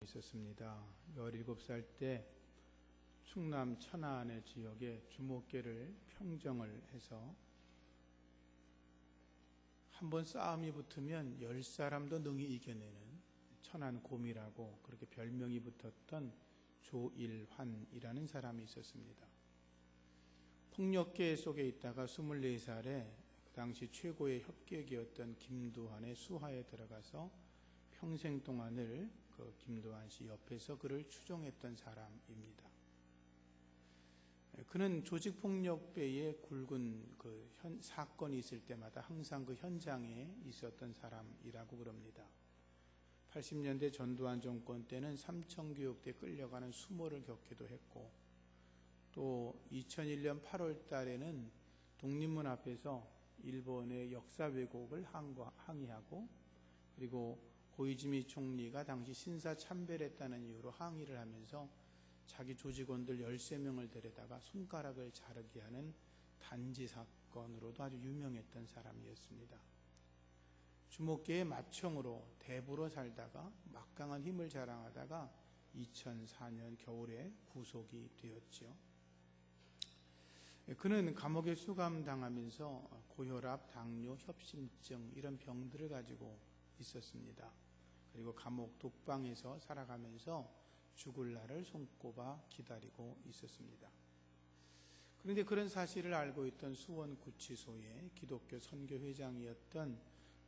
있었습니다. 17살 때 충남 천안의 지역에 주목계를 평정을 해서 한번 싸움이 붙으면 10사람도 능히 이겨내는 천안곰이라고 그렇게 별명이 붙었던 조일환이라는 사람이 있었습니다. 폭력계 속에 있다가 24살에 그 당시 최고의 협객이었던 김두한의 수하에 들어가서 평생 동안을 그 김두한 씨 옆에서 그를 추종했던 사람입니다. 그는 조직폭력배의 굵은 사건이 있을 때마다 항상 그 현장에 있었던 사람이라고 그럽니다. 80년대 전두환 정권 때는 삼청교육대 끌려가는 수모를 겪기도 했고, 또 2001년 8월 달에는 독립문 앞에서 일본의 역사 왜곡을 항의하고, 그리고 고이즈미 총리가 당시 신사 참배했다는 이유로 항의를 하면서 자기 조직원들 13명을 데려다가 손가락을 자르게 하는 단지 사건으로도 아주 유명했던 사람이었습니다. 주목계의 맏형으로 대부로 살다가 막강한 힘을 자랑하다가 2004년 겨울에 구속이 되었죠. 그는 감옥에 수감당하면서 고혈압, 당뇨, 협심증 이런 병들을 가지고 있었습니다. 그리고 감옥 독방에서 살아가면서 죽을 날을 손꼽아 기다리고 있었습니다. 그런데 그런 사실을 알고 있던 수원구치소의 기독교 선교회장이었던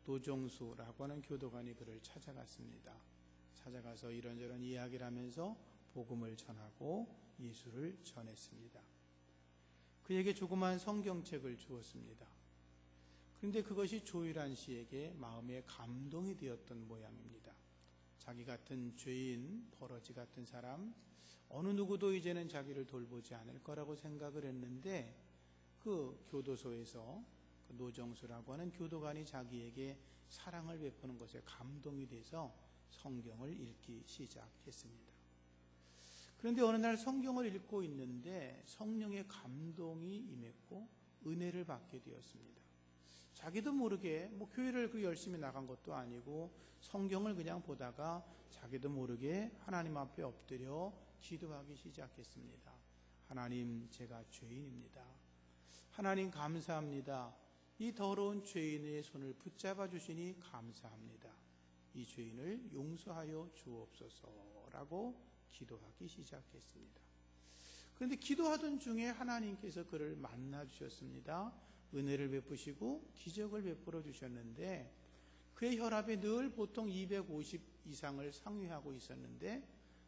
노정수라고 하는 교도관이 그를 찾아갔습니다. 찾아가서 이런저런 이야기를 하면서 복음을 전하고 예수를 전했습니다. 그에게 조그만 성경책을 주었습니다. 그런데 그것이 조일환 씨에게 마음의 감동이 되었던 모양입니다. 자기 같은 죄인, 버러지 같은 사람, 어느 누구도 이제는 자기를 돌보지 않을 거라고 생각을 했는데, 그 교도소에서 그 노정수라고 하는 교도관이 자기에게 사랑을 베푸는 것에 감동이 돼서 성경을 읽기 시작했습니다. 그런데 어느 날 성경을 읽고 있는데 성령의 감동이 임했고 은혜를 받게 되었습니다. 자기도 모르게 교회를 열심히 나간 것도 아니고 성경을 그냥 보다가 자기도 모르게 하나님 앞에 엎드려 기도하기 시작했습니다. 하나님, 제가 죄인입니다. 하나님 감사합니다. 이 더러운 죄인의 손을 붙잡아 주시니 감사합니다. 이 죄인을 용서하여 주옵소서라고 기도하기 시작했습니다. 그런데 기도하던 중에 하나님께서 그를 만나 주셨습니다. 은혜를 베푸시고 기적을 베풀어 주셨는데, 그의 혈압이 늘 보통 250 이상을 상회하고 있었는데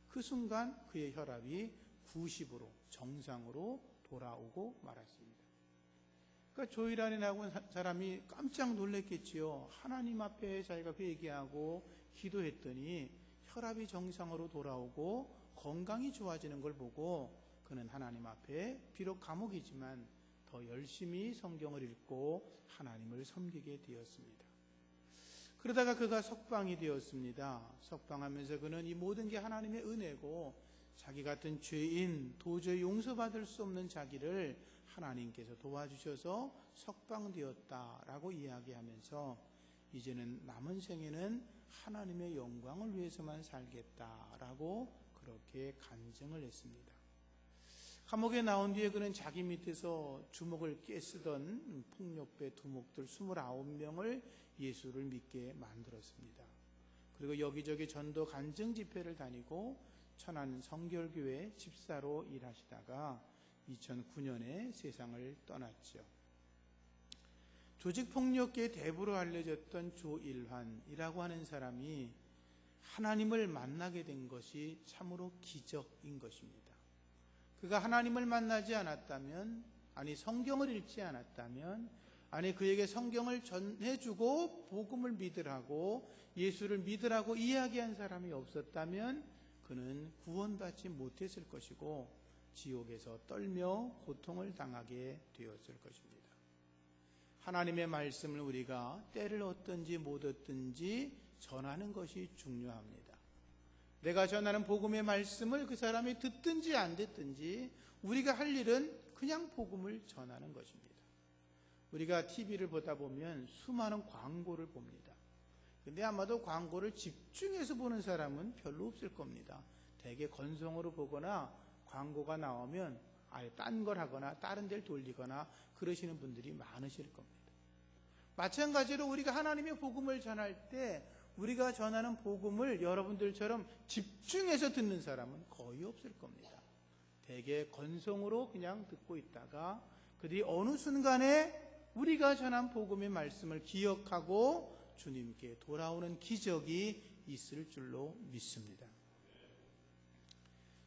그 순간 그의 혈압이 90으로 정상으로 돌아오고 말았습니다. 그러니까 조일환이라고 하는 사람이 깜짝 놀랐겠지요. 하나님 앞에 자기가 회개하고 기도했더니 혈압이 정상으로 돌아오고 건강이 좋아지는 걸 보고 그는 하나님 앞에 비록 감옥이지만 더 열심히 성경을 읽고 하나님을 섬기게 되었습니다. 그러다가 그가 석방이 되었습니다. 석방하면서 그는 이 모든 게 하나님의 은혜고 자기 같은 죄인, 도저히 용서받을 수 없는 자기를 하나님께서 도와주셔서 석방되었다라고 이야기하면서 이제는 남은 생에는 하나님의 영광을 위해서만 살겠다라고 그렇게 간증을 했습니다. 감옥에 나온 뒤에 그는 자기 밑에서 주먹을 깨쓰던 폭력배 두목들 29명을 예수를 믿게 만들었습니다. 그리고 여기저기 전도 간증 집회를 다니고 천안 성결교회 집사로 일하시다가 2009년에 세상을 떠났죠. 조직폭력계의 대부로 알려졌던 조일환이라고 하는 사람이 하나님을 만나게 된 것이 참으로 기적인 것입니다. 그가 하나님을 만나지 않았다면, 성경을 읽지 않았다면, 그에게 성경을 전해주고 복음을 믿으라고, 예수를 믿으라고 이야기한 사람이 없었다면 그는 구원받지 못했을 것이고 지옥에서 떨며 고통을 당하게 되었을 것입니다. 하나님의 말씀을 우리가 때를 얻든지 못 얻든지 전하는 것이 중요합니다. 내가 전하는 복음의 말씀을 그 사람이 듣든지 안 듣든지 우리가 할 일은 그냥 복음을 전하는 것입니다. 우리가 TV를 보다 보면 수많은 광고를 봅니다. 근데 아마도 광고를 집중해서 보는 사람은 별로 없을 겁니다. 되게 건성으로 보거나 광고가 나오면 아예 딴 걸 하거나 다른 데를 돌리거나 그러시는 분들이 많으실 겁니다. 마찬가지로 우리가 하나님의 복음을 전할 때 우리가 전하는 복음을 여러분들처럼 집중해서 듣는 사람은 거의 없을 겁니다. 되게 건성으로 그냥 듣고 있다가 그들이 어느 순간에 우리가 전한 복음의 말씀을 기억하고 주님께 돌아오는 기적이 있을 줄로 믿습니다.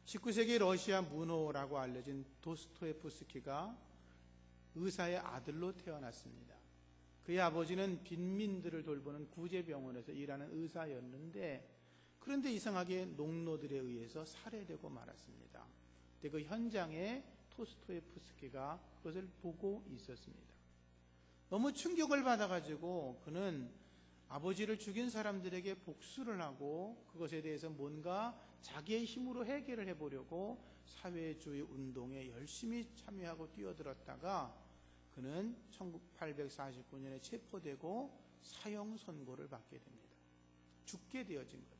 19세기 러시아 문호라고 알려진 도스토옙스키가 의사의 아들로 태어났습니다. 그의 아버지는 빈민들을 돌보는 구제병원에서 일하는 의사였는데 그런데 이상하게 농노들에 의해서 살해되고 말았습니다. 그때 그 현장에 도스토옙스키가 그것을 보고 있었습니다. 너무 충격을 받아가지고 그는 아버지를 죽인 사람들에게 복수를 하고 그것에 대해서 뭔가 자기의 힘으로 해결을 해보려고 사회주의 운동에 열심히 참여하고 뛰어들었다가 그는 1849년에 체포되고 사형 선고를 받게 됩니다. 죽게 되어진 겁니다.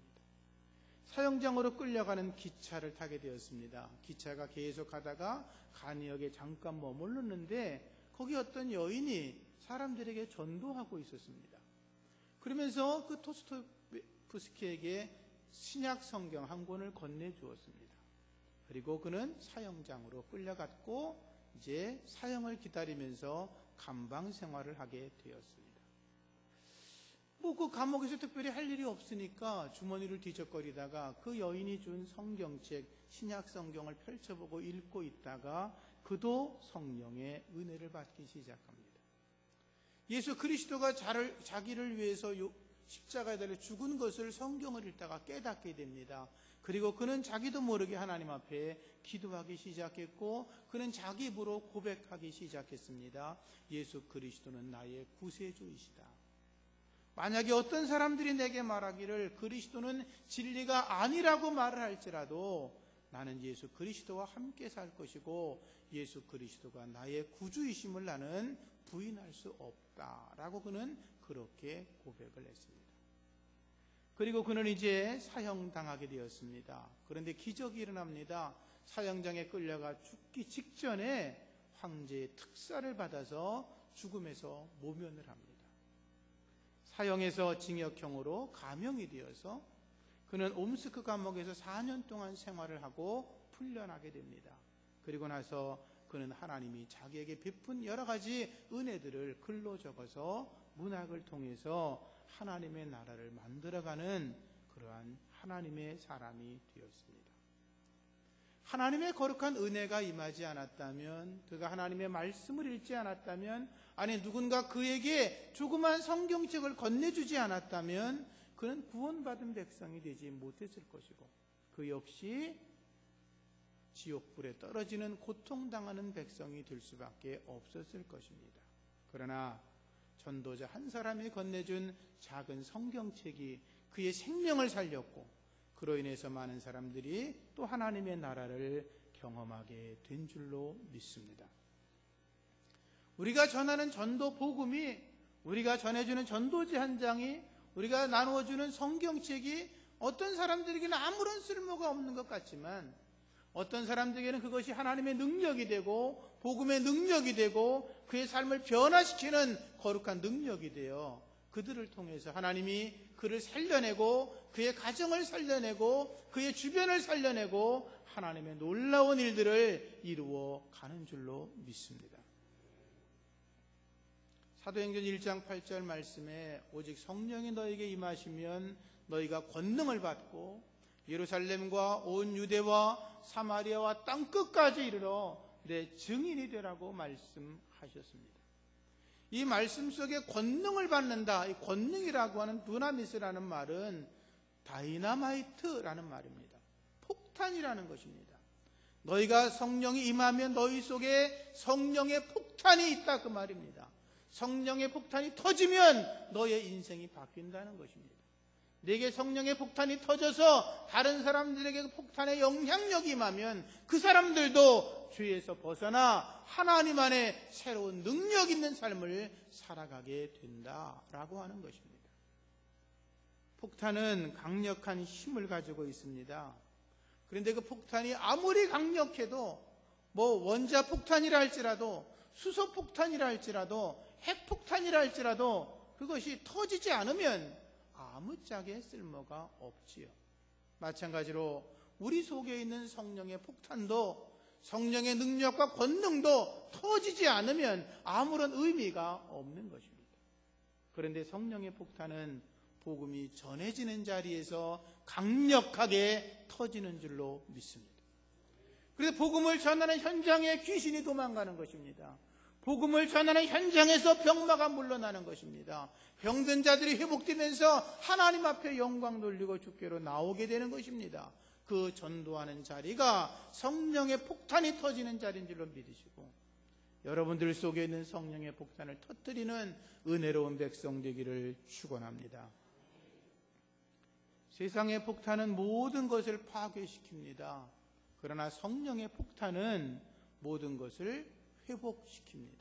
사형장으로 끌려가는 기차를 타게 되었습니다. 기차가 계속 가다가 간이역에 잠깐 머물렀는데 거기 어떤 여인이 사람들에게 전도하고 있었습니다. 그러면서 그 도스토옙스키에게 신약 성경 한 권을 건네주었습니다. 그리고 그는 사형장으로 끌려갔고 이제 사형을 기다리면서 감방 생활을 하게 되었습니다. 그 감옥에서 특별히 할 일이 없으니까 주머니를 뒤적거리다가 그 여인이 준 성경책 신약 성경을 펼쳐보고 읽고 있다가 그도 성령의 은혜를 받기 시작합니다. 예수 그리스도가 자기를 위해서 십자가에 달려 죽은 것을 성경을 읽다가 깨닫게 됩니다. 그리고 그는 자기도 모르게 하나님 앞에 기도하기 시작했고 그는 자기 입으로 고백하기 시작했습니다. 예수 그리스도는 나의 구세주이시다. 만약에 어떤 사람들이 내게 말하기를 그리스도는 진리가 아니라고 말을 할지라도 나는 예수 그리스도와 함께 살 것이고 예수 그리스도가 나의 구주이심을 나는 부인할 수 없다라고 그는 그렇게 고백을 했습니다. 그리고 그는 이제 사형당하게 되었습니다. 그런데 기적이 일어납니다. 사형장에 끌려가 죽기 직전에 황제의 특사를 받아서 죽음에서 모면을 합니다. 사형에서 징역형으로 감형이 되어서 그는 옴스크 감옥에서 4년 동안 생활을 하고 풀려나게 됩니다. 그리고 나서 그는 하나님이 자기에게 베푼 여러 가지 은혜들을 글로 적어서 문학을 통해서 하나님의 나라를 만들어가는 그러한 하나님의 사람이 되었습니다. 하나님의 거룩한 은혜가 임하지 않았다면, 그가 하나님의 말씀을 읽지 않았다면, 아니 누군가 그에게 조그만 성경책을 건네주지 않았다면 그는 구원받은 백성이 되지 못했을 것이고 그 역시 지옥불에 떨어지는 고통당하는 백성이 될 수밖에 없었을 것입니다. 그러나 전도자 한 사람이 건네준 작은 성경책이 그의 생명을 살렸고 그로 인해서 많은 사람들이 또 하나님의 나라를 경험하게 된 줄로 믿습니다. 우리가 전하는 전도 복음이, 우리가 전해주는 전도지 한 장이, 우리가 나누어주는 성경책이 어떤 사람들에게는 아무런 쓸모가 없는 것 같지만 어떤 사람들에게는 그것이 하나님의 능력이 되고 복음의 능력이 되고 그의 삶을 변화시키는 거룩한 능력이 되어 그들을 통해서 하나님이 그를 살려내고 그의 가정을 살려내고 그의 주변을 살려내고 하나님의 놀라운 일들을 이루어 가는 줄로 믿습니다. 사도행전 1장 8절 말씀에 오직 성령이 너에게 임하시면 너희가 권능을 받고 예루살렘과 온 유대와 사마리아와 땅끝까지 이르러 내 증인이 되라고 말씀하셨습니다. 이 말씀 속에 권능을 받는다. 이 권능이라고 하는 두나미스라는 말은 다이나마이트라는 말입니다. 폭탄이라는 것입니다. 너희가 성령이 임하면 너희 속에 성령의 폭탄이 있다 그 말입니다. 성령의 폭탄이 터지면 너의 인생이 바뀐다는 것입니다. 내게 성령의 폭탄이 터져서 다른 사람들에게 그 폭탄의 영향력이 임하면 그 사람들도 죄에서 벗어나 하나님 안에 새로운 능력 있는 삶을 살아가게 된다라고 하는 것입니다. 폭탄은 강력한 힘을 가지고 있습니다. 그런데 그 폭탄이 아무리 강력해도 원자 폭탄이라 할지라도 수소 폭탄이라 할지라도 핵 폭탄이라 할지라도 그것이 터지지 않으면 아무짝에 쓸모가 없지요. 마찬가지로 우리 속에 있는 성령의 폭탄도, 성령의 능력과 권능도 터지지 않으면 아무런 의미가 없는 것입니다. 그런데 성령의 폭탄은 복음이 전해지는 자리에서 강력하게 터지는 줄로 믿습니다. 그래서 복음을 전하는 현장에 귀신이 도망가는 것입니다. 복음을 전하는 현장에서 병마가 물러나는 것입니다. 병든 자들이 회복되면서 하나님 앞에 영광 돌리고 주께로 나오게 되는 것입니다. 그 전도하는 자리가 성령의 폭탄이 터지는 자리인 줄로 믿으시고, 여러분들 속에 있는 성령의 폭탄을 터뜨리는 은혜로운 백성 되기를 축원합니다. 세상의 폭탄은 모든 것을 파괴시킵니다. 그러나 성령의 폭탄은 모든 것을 회복시킵니다.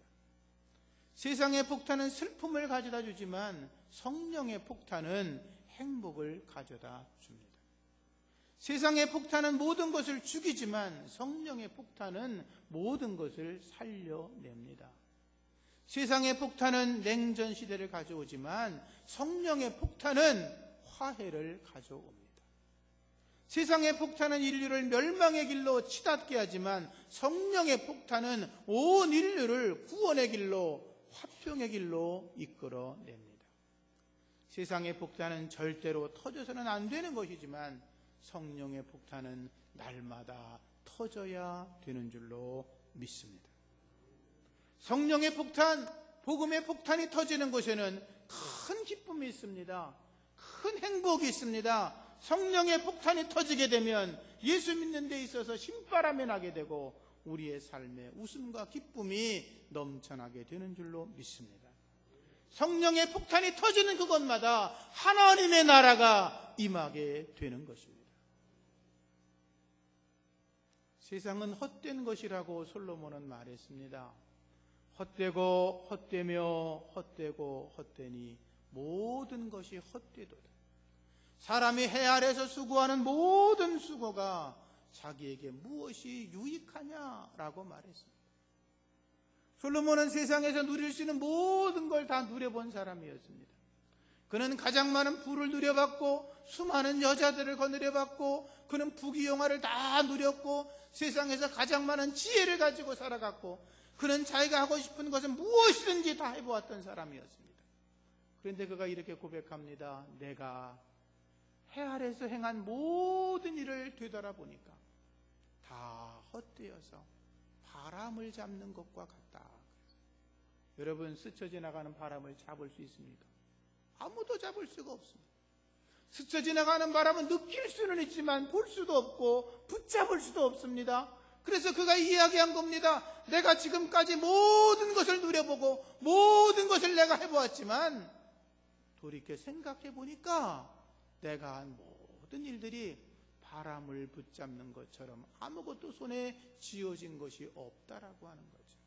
세상의 폭탄은 슬픔을 가져다 주지만 성령의 폭탄은 행복을 가져다 줍니다. 세상의 폭탄은 모든 것을 죽이지만 성령의 폭탄은 모든 것을 살려냅니다. 세상의 폭탄은 냉전 시대를 가져오지만 성령의 폭탄은 화해를 가져옵니다. 세상의 폭탄은 인류를 멸망의 길로 치닫게 하지만 성령의 폭탄은 온 인류를 구원의 길로, 화평의 길로 이끌어냅니다. 세상의 폭탄은 절대로 터져서는 안 되는 것이지만 성령의 폭탄은 날마다 터져야 되는 줄로 믿습니다. 성령의 폭탄, 복음의 폭탄이 터지는 곳에는 큰 기쁨이 있습니다. 큰 행복이 있습니다. 성령의 폭탄이 터지게 되면 예수 믿는 데 있어서 신바람이 나게 되고 우리의 삶에 웃음과 기쁨이 넘쳐나게 되는 줄로 믿습니다. 성령의 폭탄이 터지는 그곳마다 하나님의 나라가 임하게 되는 것입니다. 세상은 헛된 것이라고 솔로몬은 말했습니다. 헛되고 헛되며 헛되고 헛되니 모든 것이 헛되도다. 사람이 해 아래서 수고하는 모든 수고가 자기에게 무엇이 유익하냐라고 말했습니다. 솔로몬은 세상에서 누릴 수 있는 모든 걸 다 누려본 사람이었습니다. 그는 가장 많은 부를 누려봤고 수많은 여자들을 거느려봤고 그는 부귀영화를 다 누렸고 세상에서 가장 많은 지혜를 가지고 살아갔고 그는 자기가 하고 싶은 것은 무엇이든지 다 해보았던 사람이었습니다. 그런데 그가 이렇게 고백합니다. 내가 해 아래서 행한 모든 일을 되돌아보니까 다 헛되어서 바람을 잡는 것과 같다. 여러분, 스쳐 지나가는 바람을 잡을 수 있습니까? 아무도 잡을 수가 없습니다. 스쳐 지나가는 바람은 느낄 수는 있지만 볼 수도 없고 붙잡을 수도 없습니다. 그래서 그가 이야기한 겁니다. 내가 지금까지 모든 것을 누려보고 모든 것을 내가 해보았지만 돌이켜 생각해 보니까 내가 한 모든 일들이 바람을 붙잡는 것처럼 아무것도 손에 쥐어진 것이 없다라고 하는 거죠.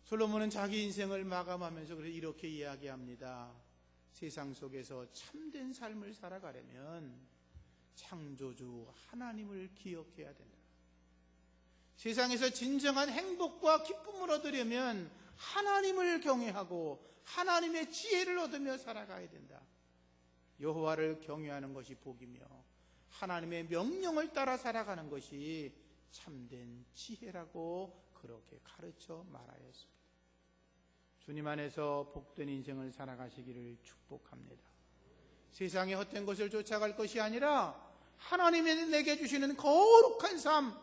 솔로몬은 자기 인생을 마감하면서 이렇게 이야기합니다. 세상 속에서 참된 삶을 살아가려면 창조주 하나님을 기억해야 된다. 세상에서 진정한 행복과 기쁨을 얻으려면 하나님을 경외하고 하나님의 지혜를 얻으며 살아가야 된다. 여호와를 경외하는 것이 복이며 하나님의 명령을 따라 살아가는 것이 참된 지혜라고 그렇게 가르쳐 말하였습니다. 주님 안에서 복된 인생을 살아가시기를 축복합니다. 세상의 헛된 것을 쫓아갈 것이 아니라 하나님이 내게 주시는 거룩한 삶,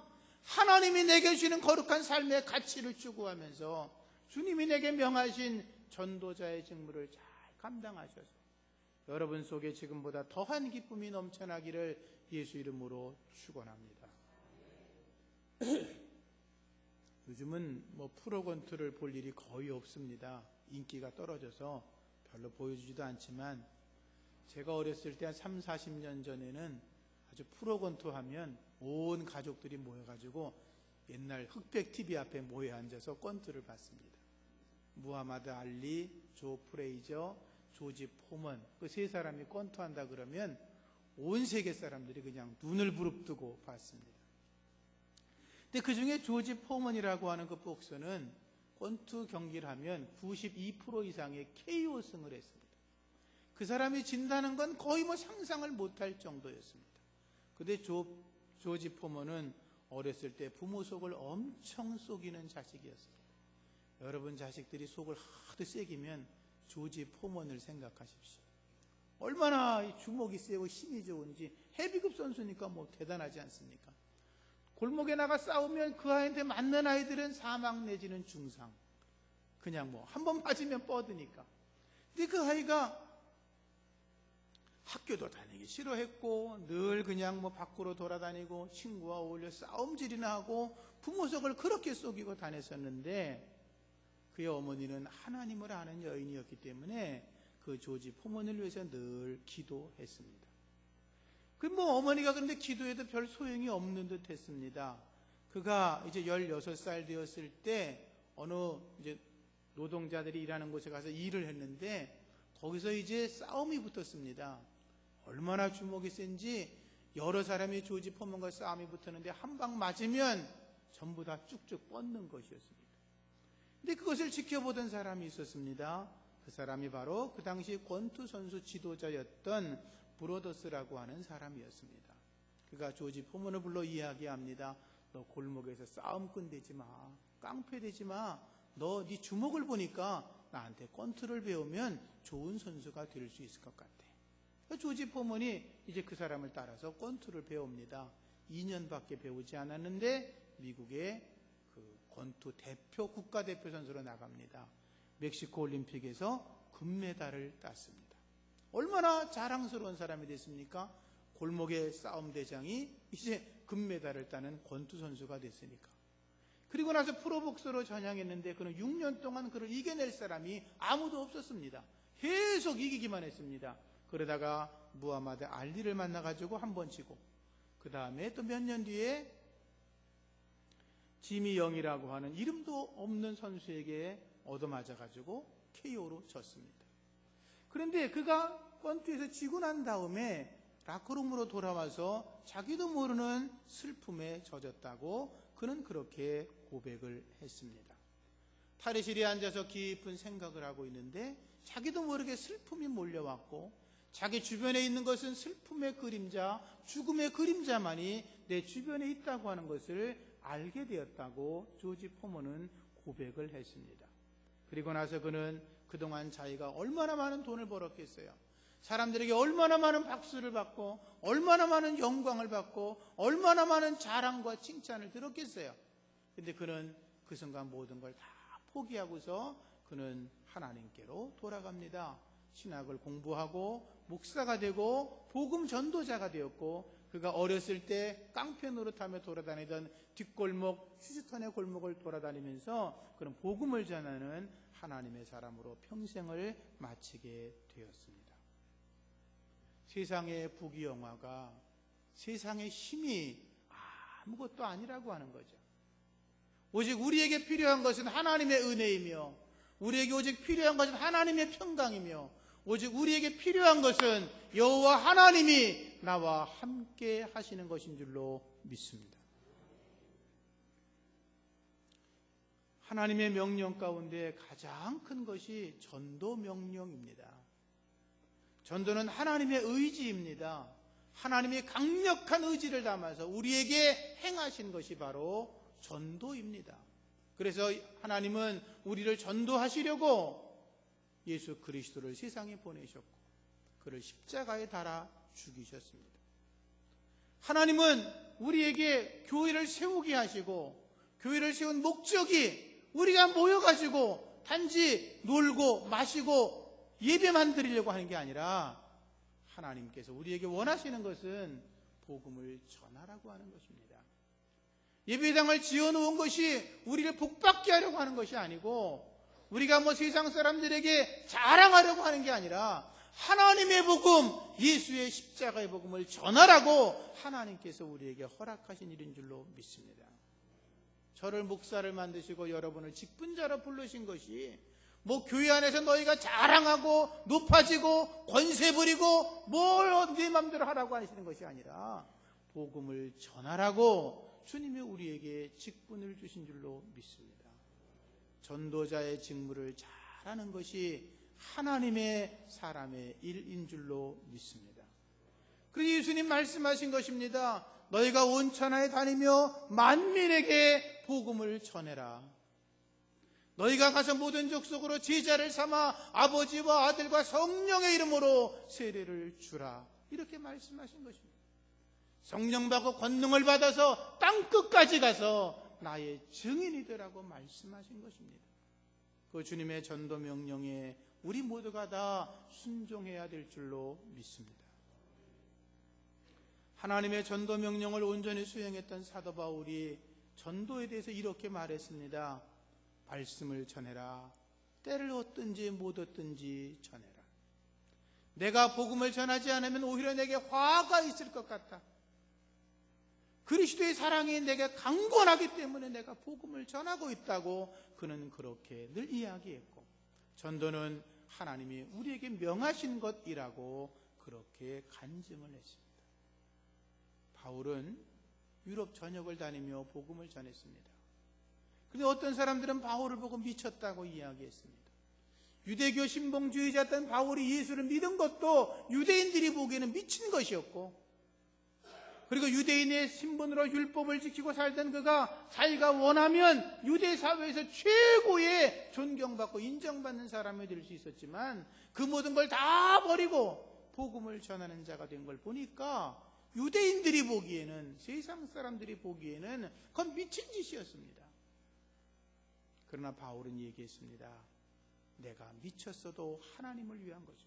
하나님이 내게 주시는 거룩한 삶의 가치를 추구하면서 주님이 내게 명하신 전도자의 직무를 잘 감당하셔서 여러분 속에 지금보다 더한 기쁨이 넘쳐나기를 예수 이름으로 축원합니다. 요즘은 프로건투를 볼 일이 거의 없습니다. 인기가 떨어져서 별로 보여주지도 않지만 제가 어렸을 때 한 3, 40년 전에는 아주 프로건투 하면 온 가족들이 모여가지고 옛날 흑백 TV 앞에 모여 앉아서 권투를 봤습니다. 무하마드 알리, 조 프레이저, 조지 포먼, 그 세 사람이 권투한다 그러면 온 세계 사람들이 그냥 눈을 부릅뜨고 봤습니다. 근데 그 중에 조지 포먼이라고 하는 그 복서는 권투 경기를 하면 92% 이상의 KO승을 했습니다. 그 사람이 진다는 건 거의 상상을 못할 정도였습니다. 근데 조지 포먼은 어렸을 때 부모 속을 엄청 속이는 자식이었습니다. 여러분 자식들이 속을 하도 새기면 조지 포먼을 생각하십시오. 얼마나 주먹이 세고 힘이 좋은지. 헤비급 선수니까 대단하지 않습니까? 골목에 나가 싸우면 그 아이한테 맞는 아이들은 사망 내지는 중상. 그냥 한 번 맞으면 뻗으니까. 근데 그 아이가 학교도 다니기 싫어했고 늘 그냥 밖으로 돌아다니고 친구와 어울려 싸움질이나 하고 부모 속을 그렇게 속이고 다녔었는데 그의 어머니는 하나님을 아는 여인이었기 때문에 그 조지 포먼을 위해서 늘 기도했습니다. 어머니가 그런데 기도해도 별 소용이 없는 듯 했습니다. 그가 이제 16살 되었을 때 어느 이제 노동자들이 일하는 곳에 가서 일을 했는데 거기서 이제 싸움이 붙었습니다. 얼마나 주먹이 센지 여러 사람이 조지 포먼과 싸움이 붙었는데 한 방 맞으면 전부 다 쭉쭉 뻗는 것이었습니다. 근데 그것을 지켜보던 사람이 있었습니다. 그 사람이 바로 그 당시 권투 선수 지도자였던 브로더스라고 하는 사람이었습니다. 그가 조지 포먼을 불러 이야기합니다. 너 골목에서 싸움 끈대지 마. 깡패되지 마. 너 네 주먹을 보니까 나한테 권투를 배우면 좋은 선수가 될 수 있을 것 같아. 조지 포먼이 이제 그 사람을 따라서 권투를 배웁니다. 2년밖에 배우지 않았는데 미국의 그 권투 대표 국가대표 선수로 나갑니다. 멕시코 올림픽에서 금메달을 땄습니다. 얼마나 자랑스러운 사람이 됐습니까? 골목의 싸움 대장이 이제 금메달을 따는 권투 선수가 됐으니까. 그리고 나서 프로복서로 전향했는데 그는 6년 동안 그를 이겨낼 사람이 아무도 없었습니다. 계속 이기기만 했습니다. 그러다가 무하마드 알리를 만나가지고 한 번 지고 그 다음에 또 몇 년 뒤에 지미 영이라고 하는 이름도 없는 선수에게 얻어맞아가지고 KO로 졌습니다. 그런데 그가 권투에서 지고 난 다음에 라커룸으로 돌아와서 자기도 모르는 슬픔에 젖었다고 그는 그렇게 고백을 했습니다. 탈의실에 앉아서 깊은 생각을 하고 있는데 자기도 모르게 슬픔이 몰려왔고 자기 주변에 있는 것은 슬픔의 그림자, 죽음의 그림자만이 내 주변에 있다고 하는 것을 알게 되었다고 조지 포먼은 고백을 했습니다. 그리고 나서 그는 그동안 자기가 얼마나 많은 돈을 벌었겠어요. 사람들에게 얼마나 많은 박수를 받고 얼마나 많은 영광을 받고 얼마나 많은 자랑과 칭찬을 들었겠어요. 근데 그는 그 순간 모든 걸 다 포기하고서 그는 하나님께로 돌아갑니다. 신학을 공부하고 목사가 되고 복음 전도자가 되었고 그가 어렸을 때 깡패 노릇하며 돌아다니던 뒷골목 휴스턴의 골목을 돌아다니면서 그런 복음을 전하는 하나님의 사람으로 평생을 마치게 되었습니다. 세상의 부귀영화가 세상의 힘이 아무것도 아니라고 하는 거죠. 오직 우리에게 필요한 것은 하나님의 은혜이며 우리에게 오직 필요한 것은 하나님의 평강이며 오직 우리에게 필요한 것은 여호와 하나님이 나와 함께 하시는 것인 줄로 믿습니다. 하나님의 명령 가운데 가장 큰 것이 전도 명령입니다. 전도는 하나님의 의지입니다. 하나님의 강력한 의지를 담아서 우리에게 행하신 것이 바로 전도입니다. 그래서 하나님은 우리를 전도하시려고 예수 그리스도를 세상에 보내셨고 그를 십자가에 달아 죽이셨습니다. 하나님은 우리에게 교회를 세우게 하시고 교회를 세운 목적이 우리가 모여가지고 단지 놀고 마시고 예배만 드리려고 하는 게 아니라 하나님께서 우리에게 원하시는 것은 복음을 전하라고 하는 것입니다. 예배당을 지어놓은 것이 우리를 복받게 하려고 하는 것이 아니고 우리가 세상 사람들에게 자랑하려고 하는 게 아니라 하나님의 복음, 예수의 십자가의 복음을 전하라고 하나님께서 우리에게 허락하신 일인 줄로 믿습니다. 저를 목사를 만드시고 여러분을 직분자로 부르신 것이 뭐 교회 안에서 너희가 자랑하고 높아지고 권세 부리고 뭘 네 맘대로 하라고 하시는 것이 아니라 복음을 전하라고 주님이 우리에게 직분을 주신 줄로 믿습니다. 전도자의 직무를 잘하는 것이 하나님의 사람의 일인 줄로 믿습니다. 그리고 예수님 말씀하신 것입니다. 너희가 온 천하에 다니며 만민에게 복음을 전해라. 너희가 가서 모든 족속으로 제자를 삼아 아버지와 아들과 성령의 이름으로 세례를 주라. 이렇게 말씀하신 것입니다. 성령 받고 권능을 받아서 땅끝까지 가서 나의 증인이 되라고 말씀하신 것입니다. 그 주님의 전도 명령에 우리 모두가 다 순종해야 될 줄로 믿습니다. 하나님의 전도 명령을 온전히 수행했던 사도 바울이 전도에 대해서 이렇게 말했습니다. 말씀을 전해라. 때를 얻든지 못 얻든지 전해라. 내가 복음을 전하지 않으면 오히려 내게 화가 있을 것 같다. 그리스도의 사랑이 내게 강건하기 때문에 내가 복음을 전하고 있다고 그는 그렇게 늘 이야기했고, 전도는 하나님이 우리에게 명하신 것이라고 그렇게 간증을 했습니다. 바울은 유럽 전역을 다니며 복음을 전했습니다. 그런데 어떤 사람들은 바울을 보고 미쳤다고 이야기했습니다. 유대교 신봉주의자였던 바울이 예수를 믿은 것도 유대인들이 보기에는 미친 것이었고, 그리고 유대인의 신분으로 율법을 지키고 살던 그가 자기가 원하면 유대 사회에서 최고의 존경받고 인정받는 사람이 될 수 있었지만 그 모든 걸 다 버리고 복음을 전하는 자가 된 걸 보니까 유대인들이 보기에는, 세상 사람들이 보기에는 그건 미친 짓이었습니다. 그러나 바울은 얘기했습니다. 내가 미쳤어도 하나님을 위한 거죠.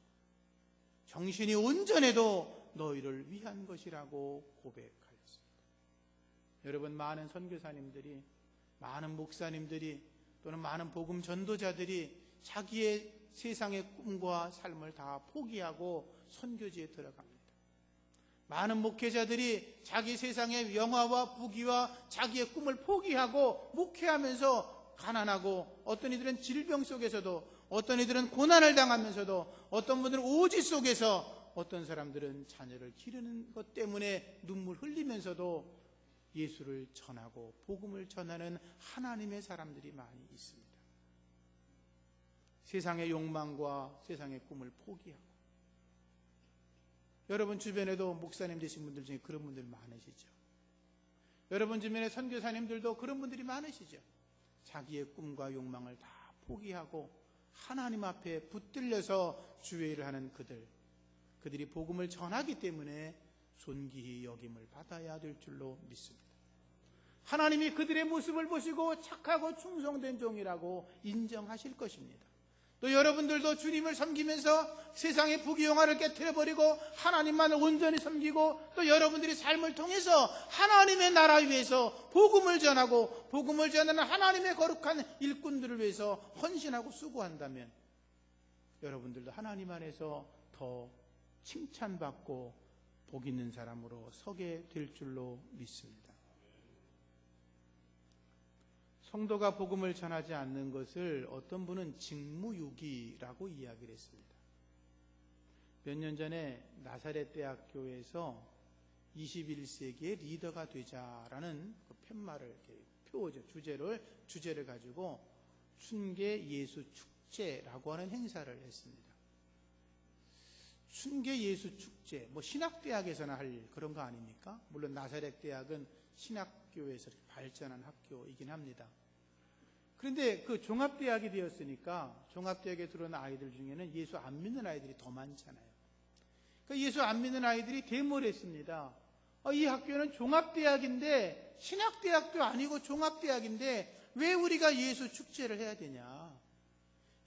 정신이 온전해도 너희를 위한 것이라고 고백하였습니다. 여러분, 많은 선교사님들이, 많은 목사님들이 또는 많은 복음 전도자들이 자기의 세상의 꿈과 삶을 다 포기하고 선교지에 들어갑니다. 많은 목회자들이 자기 세상의 영화와 부귀와 자기의 꿈을 포기하고 목회하면서 가난하고, 어떤 이들은 질병 속에서도, 어떤 이들은 고난을 당하면서도, 어떤 분들은 오지 속에서, 어떤 사람들은 자녀를 기르는 것 때문에 눈물 흘리면서도 예수를 전하고 복음을 전하는 하나님의 사람들이 많이 있습니다. 세상의 욕망과 세상의 꿈을 포기하고. 여러분 주변에도 목사님 되신 분들 중에 그런 분들 많으시죠. 여러분 주변에 선교사님들도 그런 분들이 많으시죠. 자기의 꿈과 욕망을 다 포기하고 하나님 앞에 붙들려서 주의 일을 하는 그들이 복음을 전하기 때문에 존귀히 여김을 받아야 될 줄로 믿습니다. 하나님이 그들의 모습을 보시고 착하고 충성된 종이라고 인정하실 것입니다. 또 여러분들도 주님을 섬기면서 세상의 부귀영화를 깨트려버리고 하나님만을 온전히 섬기고, 또 여러분들이 삶을 통해서 하나님의 나라 위해서 복음을 전하고 복음을 전하는 하나님의 거룩한 일꾼들을 위해서 헌신하고 수고한다면 여러분들도 하나님 안에서 더 칭찬받고 복 있는 사람으로 서게 될 줄로 믿습니다. 성도가 복음을 전하지 않는 것을 어떤 분은 직무유기라고 이야기를 했습니다. 몇 년 전에 나사렛 대학교에서 21세기의 리더가 되자라는 그 팻말을, 주제를 가지고 춘계 예수 축제라고 하는 행사를 했습니다. 춘계 예수 축제, 신학대학에서나 할 그런 거 아닙니까? 물론 나사렛 대학은 신학교에서 발전한 학교이긴 합니다. 그런데 그 종합대학이 되었으니까 종합대학에 들어오는 아이들 중에는 예수 안 믿는 아이들이 더 많잖아요. 그러니까 예수 안 믿는 아이들이 데모를 했습니다. 이 학교는 종합대학인데, 신학대학도 아니고 종합대학인데 왜 우리가 예수 축제를 해야 되냐?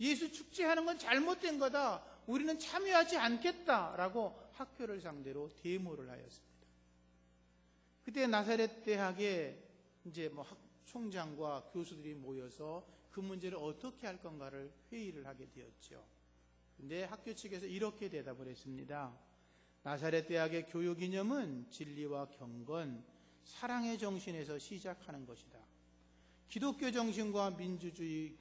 예수 축제하는 건 잘못된 거다. 우리는 참여하지 않겠다라고 학교를 상대로 데모를 하였습니다. 그때 나사렛 대학에 이제 총장과 교수들이 모여서 그 문제를 어떻게 할 건가를 회의를 하게 되었죠. 그런데 학교 측에서 이렇게 대답을 했습니다. 나사렛 대학의 교육 이념은 진리와 경건, 사랑의 정신에서 시작하는 것이다. 기독교 정신과 민주주의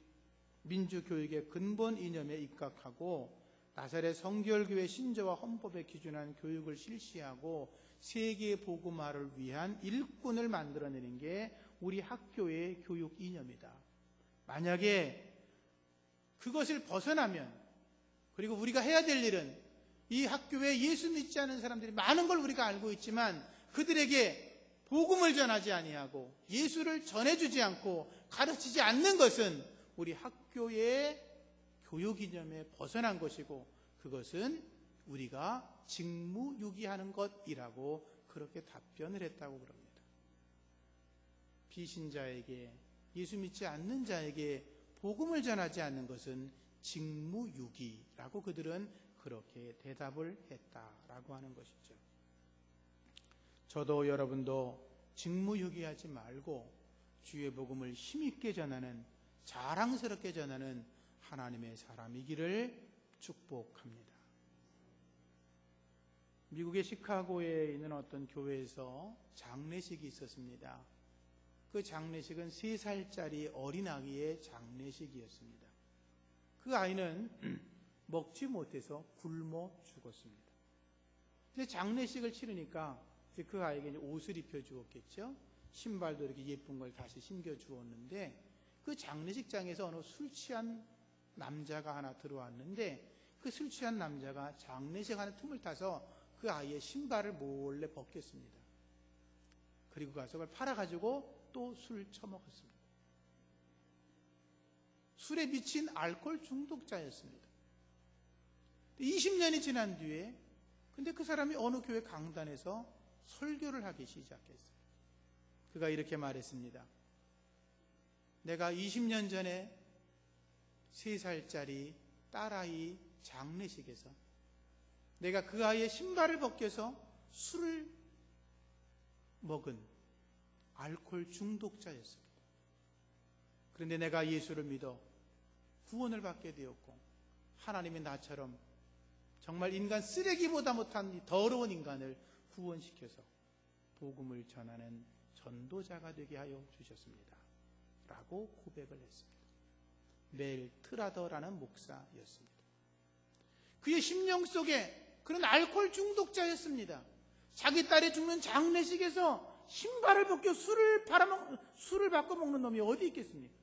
민주교육의 근본 이념에 입각하고 나사렛 성결교회 신조와 헌법에 기준한 교육을 실시하고 세계 복음화를 위한 일꾼을 만들어내는 게 우리 학교의 교육 이념이다. 만약에 그것을 벗어나면, 그리고 우리가 해야 될 일은 이 학교에 예수 믿지 않은 사람들이 많은 걸 우리가 알고 있지만 그들에게 복음을 전하지 아니하고 예수를 전해주지 않고 가르치지 않는 것은 우리 학교의 교육 이념에 벗어난 것이고, 그것은 우리가 직무유기하는 것이라고 그렇게 답변을 했다고 그럽니다. 비신자에게, 예수 믿지 않는 자에게 복음을 전하지 않는 것은 직무유기라고 그들은 그렇게 대답을 했다라고 하는 것이죠. 저도 여러분도 직무유기하지 말고 주의 복음을 힘있게 전하는, 자랑스럽게 전하는 하나님의 사람이기를 축복합니다. 미국의 시카고에 있는 어떤 교회에서 장례식이 있었습니다. 그 장례식은 3살짜리 어린아기의 장례식이었습니다. 그 아이는 먹지 못해서 굶어 죽었습니다. 근데 장례식을 치르니까 그 아이에게 옷을 입혀 주었겠죠. 신발도 이렇게 예쁜 걸 다시 신겨 주었는데, 그 장례식장에서 어느 술 취한 남자가 하나 들어왔는데, 그 술 취한 남자가 장례식 하는 틈을 타서 그 아이의 신발을 몰래 벗겼습니다. 그리고 가서 그걸 팔아가지고 또 술 처먹었습니다. 술에 미친 알코올 중독자였습니다. 20년이 지난 뒤에 근데 그 사람이 어느 교회 강단에서 설교를 하기 시작했어요. 그가 이렇게 말했습니다. 내가 20년 전에 3살짜리 딸아이 장례식에서 내가 그 아이의 신발을 벗겨서 술을 먹은 알코올 중독자였습니다. 그런데 내가 예수를 믿어 구원을 받게 되었고, 하나님이 나처럼 정말 인간 쓰레기보다 못한 이 더러운 인간을 구원시켜서 복음을 전하는 전도자가 되게 하여 주셨습니다. 라고 고백을 했습니다. 멜 트라더라는 목사였습니다. 그의 심령 속에 그런 알코올 중독자였습니다. 자기 딸이 죽는 장례식에서 신발을 벗겨 술을 바꿔 먹는 놈이 어디 있겠습니까?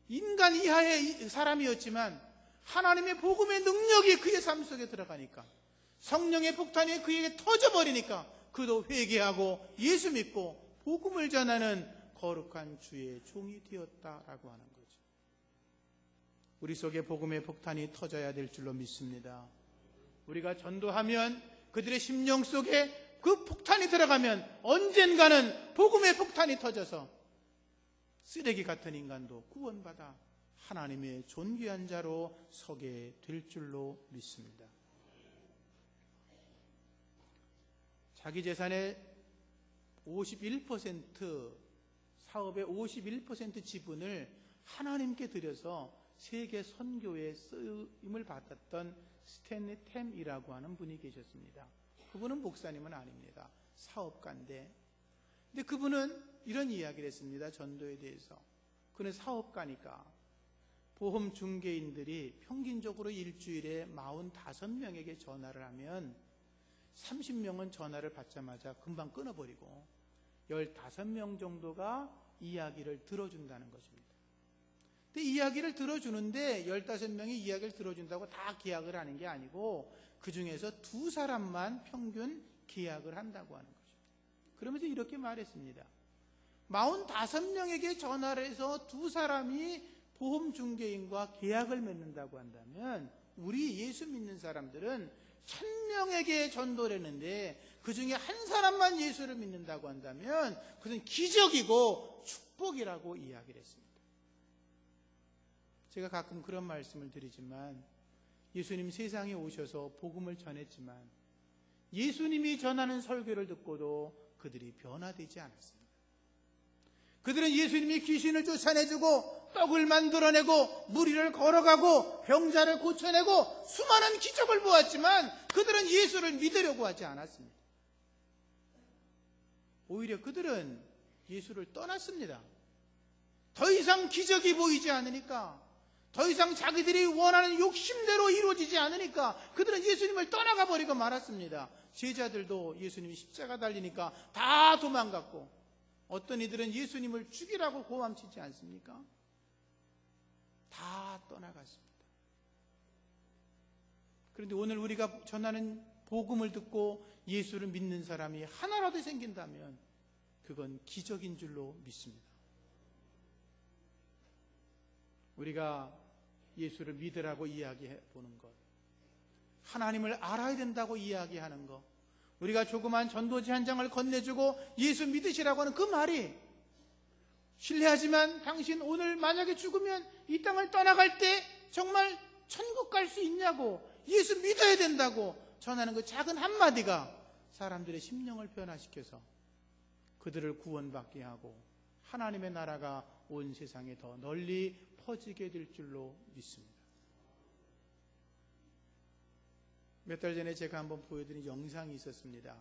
인간 이하의 사람이었지만 하나님의 복음의 능력이 그의 삶 속에 들어가니까, 성령의 폭탄이 그에게 터져버리니까 그도 회개하고 예수 믿고 복음을 전하는 거룩한 주의 종이 되었다라고 하는 거죠. 우리 속에 복음의 폭탄이 터져야 될 줄로 믿습니다. 우리가 전도하면 그들의 심령 속에 그 폭탄이 들어가면 언젠가는 복음의 폭탄이 터져서 쓰레기 같은 인간도 구원받아 하나님의 존귀한 자로 서게 될 줄로 믿습니다. 자기 재산의 51%, 사업의 51% 지분을 하나님께 드려서 세계 선교에 쓰임을 받았던 스탠리 템이라고 하는 분이 계셨습니다. 그분은 목사님은 아닙니다. 사업가인데, 근데 그분은 이런 이야기를 했습니다. 전도에 대해서. 그는 사업가니까 보험 중개인들이 평균적으로 일주일에 45명에게 전화를 하면 30명은 전화를 받자마자 금방 끊어버리고 15명 정도가 이야기를 들어준다는 것입니다. 근데 이야기를 들어주는데 15명이 이야기를 들어준다고 다 계약을 하는 게 아니고 그 중에서 2사람만 평균 계약을 한다고 하는 것입니다. 그러면서 이렇게 말했습니다. 45명에게 전화를 해서 2사람이 보험 중개인과 계약을 맺는다고 한다면 우리 예수 믿는 사람들은 1000명에게 전도를 했는데 그 중에 한 사람만 예수를 믿는다고 한다면 그것은 기적이고 축복이라고 이야기를 했습니다. 제가 가끔 그런 말씀을 드리지만 예수님 세상에 오셔서 복음을 전했지만 예수님이 전하는 설교를 듣고도 그들이 변화되지 않았습니다. 그들은 예수님이 귀신을 쫓아내주고 떡을 만들어내고 무리를 걸어가고 병자를 고쳐내고 수많은 기적을 보았지만 그들은 예수를 믿으려고 하지 않았습니다. 오히려 그들은 예수를 떠났습니다. 더 이상 기적이 보이지 않으니까, 더 이상 자기들이 원하는 욕심대로 이루어지지 않으니까 그들은 예수님을 떠나가 버리고 말았습니다. 제자들도 예수님이 십자가 달리니까 다 도망갔고, 어떤 이들은 예수님을 죽이라고 고함치지 않습니까? 다 떠나갔습니다. 그런데 오늘 우리가 전하는 복음을 듣고 예수를 믿는 사람이 하나라도 생긴다면 그건 기적인 줄로 믿습니다. 우리가 예수를 믿으라고 이야기해 보는 것, 하나님을 알아야 된다고 이야기하는 것, 우리가 조그만 전도지 한 장을 건네주고 예수 믿으시라고 하는 그 말이, 실례하지만 당신 오늘 만약에 죽으면 이 땅을 떠나갈 때 정말 천국 갈 수 있냐고, 예수 믿어야 된다고 전하는 그 작은 한마디가 사람들의 심령을 변화시켜서 그들을 구원받게 하고 하나님의 나라가 온 세상에 더 널리 퍼지게 될 줄로 믿습니다. 몇 달 전에 제가 한번 보여드린 영상이 있었습니다.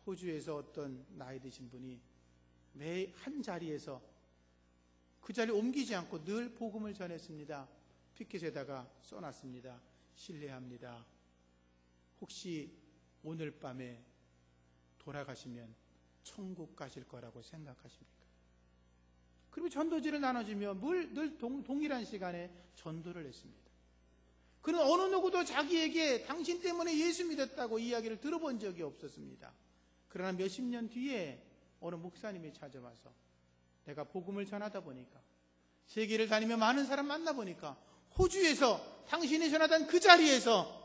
호주에서 어떤 나이 드신 분이 매 한 자리에서 그 자리에 옮기지 않고 늘 복음을 전했습니다. 피켓에다가 써놨습니다. 실례합니다. 혹시 오늘 밤에 돌아가시면 천국 가실 거라고 생각하십니까? 그리고 전도지를 나눠주며 늘 동일한 시간에 전도를 했습니다. 그는 어느 누구도 자기에게 당신 때문에 예수 믿었다고 이야기를 들어본 적이 없었습니다. 그러나 몇십 년 뒤에 어느 목사님이 찾아와서 내가 복음을 전하다 보니까, 세계를 다니며 많은 사람 만나보니까 호주에서 당신이 전하던 그 자리에서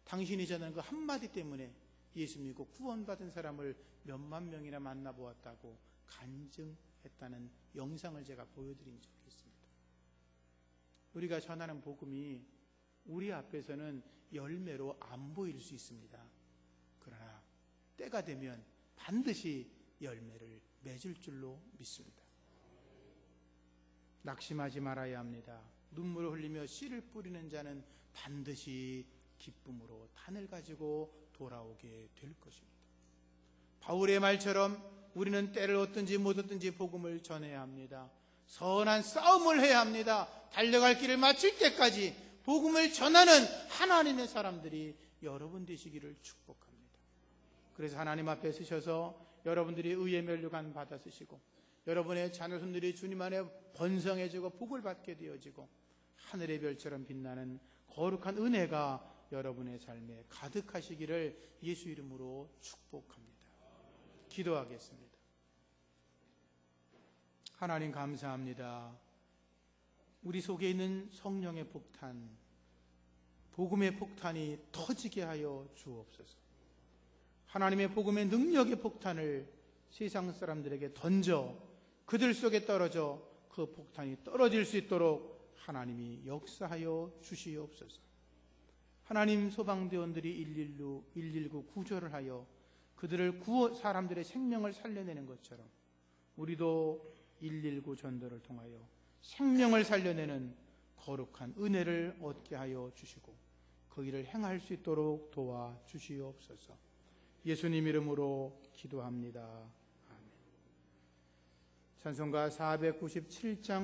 당신이 전한 그 한마디 때문에 예수 믿고 구원받은 사람을 몇만 명이나 만나보았다고 간증했다는 영상을 제가 보여드린 적이 있습니다. 우리가 전하는 복음이 우리 앞에서는 열매로 안 보일 수 있습니다. 그러나 때가 되면 반드시 열매를 맺을 줄로 믿습니다. 낙심하지 말아야 합니다. 눈물을 흘리며 씨를 뿌리는 자는 반드시 기쁨으로 단을 가지고 돌아오게 될 것입니다. 바울의 말처럼 우리는 때를 얻든지 못 얻든지 복음을 전해야 합니다. 선한 싸움을 해야 합니다. 달려갈 길을 마칠 때까지 복음을 전하는 하나님의 사람들이 여러분 되시기를 축복합니다. 그래서 하나님 앞에 서셔서 여러분들이 의의 면류관 받아 쓰시고 여러분의 자녀손들이 주님 안에 번성해지고 복을 받게 되어지고 하늘의 별처럼 빛나는 거룩한 은혜가 여러분의 삶에 가득하시기를 예수 이름으로 축복합니다. 기도하겠습니다. 하나님 감사합니다. 우리 속에 있는 성령의 폭탄, 복음의 폭탄이 터지게 하여 주옵소서. 하나님의 복음의 능력의 폭탄을 세상 사람들에게 던져 그들 속에 떨어져 그 폭탄이 떨어질 수 있도록 하나님이 역사하여 주시옵소서. 하나님, 소방대원들이 119 구조를 하여 그들을 사람들의 생명을 살려내는 것처럼 우리도 119 전도를 통하여 생명을 살려내는 거룩한 은혜를 얻게 하여 주시고 그 일을 행할 수 있도록 도와주시옵소서. 예수님 이름으로 기도합니다. 아멘. 찬송가 497장